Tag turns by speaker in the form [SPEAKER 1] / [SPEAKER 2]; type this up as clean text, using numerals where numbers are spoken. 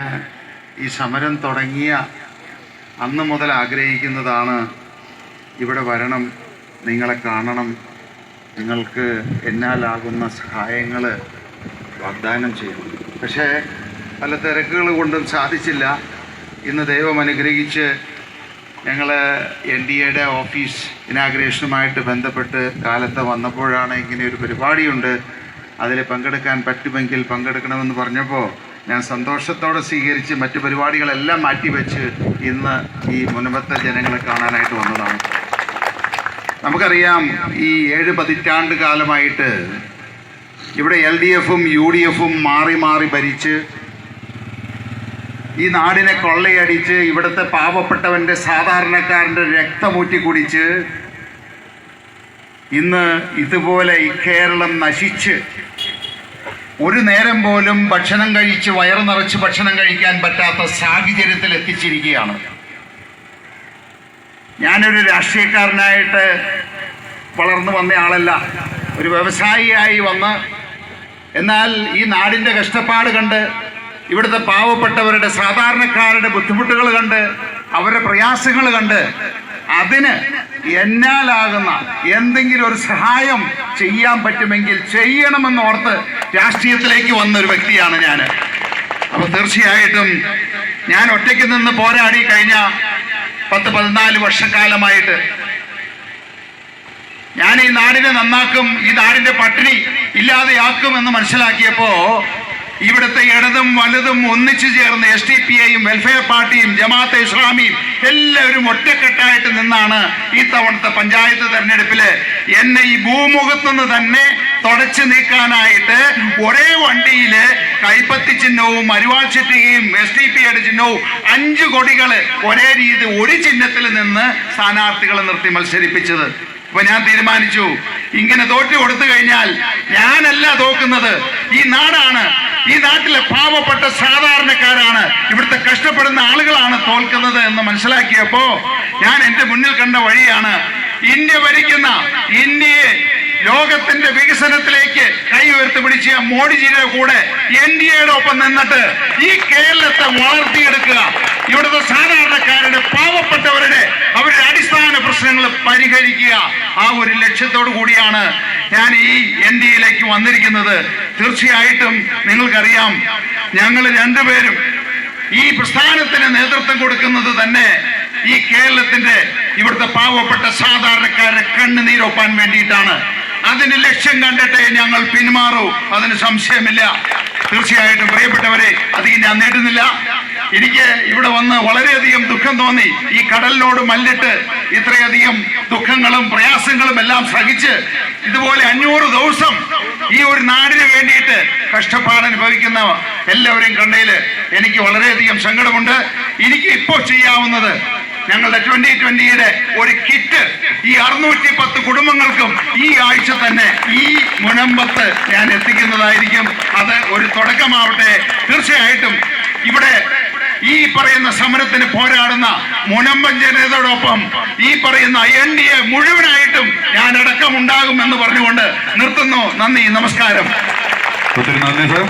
[SPEAKER 1] ഈ സമരം തുടങ്ങിയ അന്ന് മുതൽ ആഗ്രഹിക്കുന്നതാണ് ഇവിടെ വരണം, നിങ്ങളെ കാണണം, നിങ്ങൾക്ക് എന്നാലാകുന്ന സഹായങ്ങൾ വാഗ്ദാനം ചെയ്യണം. പക്ഷേ പല തിരക്കുകൾ കൊണ്ടും സാധിച്ചില്ല. ഇന്ന് ദൈവം അനുഗ്രഹിച്ച് ഞങ്ങൾ NDAയുടെ ഓഫീസ് ഇനാഗ്രേഷനുമായിട്ട് ബന്ധപ്പെട്ട് കാലത്ത് വന്നപ്പോഴാണ് ഇങ്ങനെ ഒരു പരിപാടിയുണ്ട്, അതിൽ പങ്കെടുക്കാൻ പറ്റുമെങ്കിൽ പങ്കെടുക്കണമെന്ന് പറഞ്ഞപ്പോൾ ഞാൻ സന്തോഷത്തോടെ സ്വീകരിച്ച് മറ്റു പരിപാടികളെല്ലാം മാറ്റിവെച്ച് ഇന്ന് ഈ മുനമ്പത്തെ ജനങ്ങളെ കാണാനായിട്ട് വന്നതാണ്. നമുക്കറിയാം, ഈ 7 പതിറ്റാണ്ട് കാലമായിട്ട് ഇവിടെ LDFും UDFും മാറി മാറി ഭരിച്ച് ഈ നാടിനെ കൊള്ളയടിച്ച് ഇവിടുത്തെ പാവപ്പെട്ടവൻ്റെ സാധാരണക്കാരൻ്റെ രക്തമൂറ്റി കുടിച്ച് ഇന്ന് ഇതുപോലെ ഈ കേരളം നശിച്ച് ഒരു നേരം പോലും ഭക്ഷണം കഴിച്ച് വയറു നിറച്ച് ഭക്ഷണം കഴിക്കാൻ പറ്റാത്ത സാഹചര്യത്തിൽ എത്തിച്ചിരിക്കുകയാണ്. ഞാനൊരു രാഷ്ട്രീയക്കാരനായിട്ട് വളർന്നു വന്ന ആളല്ല, ഒരു വ്യവസായിയായി വന്ന്, എന്നാൽ ഈ നാടിൻ്റെ കഷ്ടപ്പാട് കണ്ട്, ഇവിടുത്തെ പാവപ്പെട്ടവരുടെ സാധാരണക്കാരുടെ ബുദ്ധിമുട്ടുകൾ കണ്ട്, അവരുടെ പ്രയാസങ്ങൾ കണ്ട്, അതിന് എന്നാലാകുന്ന എന്തെങ്കിലും ഒരു സഹായം ചെയ്യാൻ പറ്റുമെങ്കിൽ ചെയ്യണമെന്ന് ഓർത്ത് രാഷ്ട്രീയത്തിലേക്ക് വന്നൊരു വ്യക്തിയാണ് ഞാൻ. അപ്പോൾ തീർച്ചയായിട്ടും ഞാൻ ഒറ്റയ്ക്ക് നിന്ന് പോരാടി കഴിഞ്ഞ 10-14 വർഷക്കാലമായിട്ട് ഞാൻ ഈ നാടിനെ നന്നാക്കും, ഈ നാടിന്റെ പട്ടിണി ഇല്ലാതെയാക്കും എന്ന് മനസ്സിലാക്കിയപ്പോ ഇവിടുത്തെ ഇടതും വലുതും ഒന്നിച്ചു ചേർന്ന് SDPIയും വെൽഫെയർ പാർട്ടിയും ജമാഅത്തെ ഇസ്ലാമിയും എല്ലാവരും ഒറ്റക്കെട്ടായിട്ട് നിന്നാണ് ഈ തവണത്തെ പഞ്ചായത്ത് തെരഞ്ഞെടുപ്പില് എന്നെ ഈ ഭൂമുഖത്തുനിന്ന് തന്നെ തുടച്ചു നീക്കാനായിട്ട് ഒരേ വണ്ടിയില് കൈപ്പത്തി ചിഹ്നവും അരിവാൾ ചിഹ്നവും SDPIയുടെ ചിഹ്നവും 5 കൊടികള് ഒരേ രീതി ഒരു ചിഹ്നത്തിൽ നിന്ന് സ്ഥാനാർത്ഥികളെ നിർത്തി മത്സരിപ്പിച്ചത്. അപ്പൊ ഞാൻ തീരുമാനിച്ചു, ഇങ്ങനെ തോറ്റു കൊടുത്തു കഴിഞ്ഞാൽ ഞാനല്ല തോക്കുന്നത്, ഈ നാടാണ്, ഈ നാട്ടിലെ പാവപ്പെട്ട സാധാരണക്കാരാണ്, ഇവിടുത്തെ കഷ്ടപ്പെടുന്ന ആളുകളാണ് തോൽക്കുന്നത് എന്ന് മനസ്സിലാക്കിയപ്പോ ഞാൻ എന്റെ മുന്നിൽ കണ്ട വഴിയാണ് ഇന്ത്യ ഭരിക്കുന്ന, ഇന്ത്യയെ ലോകത്തിന്റെ വികസനത്തിലേക്ക് കൈ ഉയർത്തി പിടിച്ച മോഡിജിയുടെ കൂടെ NDAയുടെ ഒപ്പം നിന്നിട്ട് ഈ കേരളത്തെ വളർത്തിയെടുക്കുക, ഇവിടുത്തെ സാധാരണക്കാരുടെ പാവപ്പെട്ടവരുടെ അവരുടെ അടിസ്ഥാന പ്രശ്നങ്ങൾ പരിഹരിക്കുക, ആ ഒരു ലക്ഷ്യത്തോടു കൂടിയാണ് ഞാൻ ഈ NDAയിലേക്ക് വന്നിരിക്കുന്നത്. തീർച്ചയായിട്ടും നിങ്ങൾക്കറിയാം, ഞങ്ങൾ രണ്ടുപേരും ഈ പ്രസ്ഥാനത്തിന് നേതൃത്വം കൊടുക്കുന്നത് തന്നെ ഈ കേരളത്തിന്റെ ഇവിടുത്തെ പാവപ്പെട്ട സാധാരണക്കാരെ കണ്ണുനീരൊപ്പാൻ വേണ്ടിയിട്ടാണ്. അതിന് ലക്ഷ്യം കണ്ടിട്ടേ ഞങ്ങൾ പിന്മാറൂ, അതിന് സംശയമില്ല. തീർച്ചയായിട്ടും പ്രിയപ്പെട്ടവരെ, അധികം ഞാൻ നേടുന്നില്ല. എനിക്ക് ഇവിടെ വന്ന് വളരെയധികം ദുഃഖം തോന്നി. ഈ കടലിനോട് മല്ലിട്ട് ഇത്രയധികം ദുഃഖങ്ങളും പ്രയാസങ്ങളും എല്ലാം സഹിച്ച് ഇതുപോലെ 500 ദിവസം ഈ ഒരു നാടിന് വേണ്ടിയിട്ട് കഷ്ടപ്പാട് അനുഭവിക്കുന്ന എല്ലാവരെയും കണ്ടതിൽ എനിക്ക് വളരെയധികം സങ്കടമുണ്ട്. എനിക്ക് ഇപ്പോൾ ചെയ്യാവുന്നത്, ഞങ്ങളുടെ 2020യുടെ ഒരു കിറ്റ് ഈ 610 കുടുംബങ്ങൾക്കും ഈ ആഴ്ച തന്നെ ഈ മുനമ്പത്ത് ഞാൻ എത്തിക്കുന്നതായിരിക്കും. അത് ഒരു തുടക്കമാവട്ടെ. തീർച്ചയായിട്ടും ഇവിടെ ഈ പറയുന്ന സമരത്തിന് പോരാടുന്ന മുനമ്പൻ ജനതയോടൊപ്പം ഈ പറയുന്ന NDA മുഴുവനായിട്ടും ഞാൻ അടക്കമുണ്ടാകും എന്ന് പറഞ്ഞുകൊണ്ട് നിർത്തുന്നു. നന്ദി, നമസ്കാരം.
[SPEAKER 2] ഒത്തിരി നന്ദി സർ.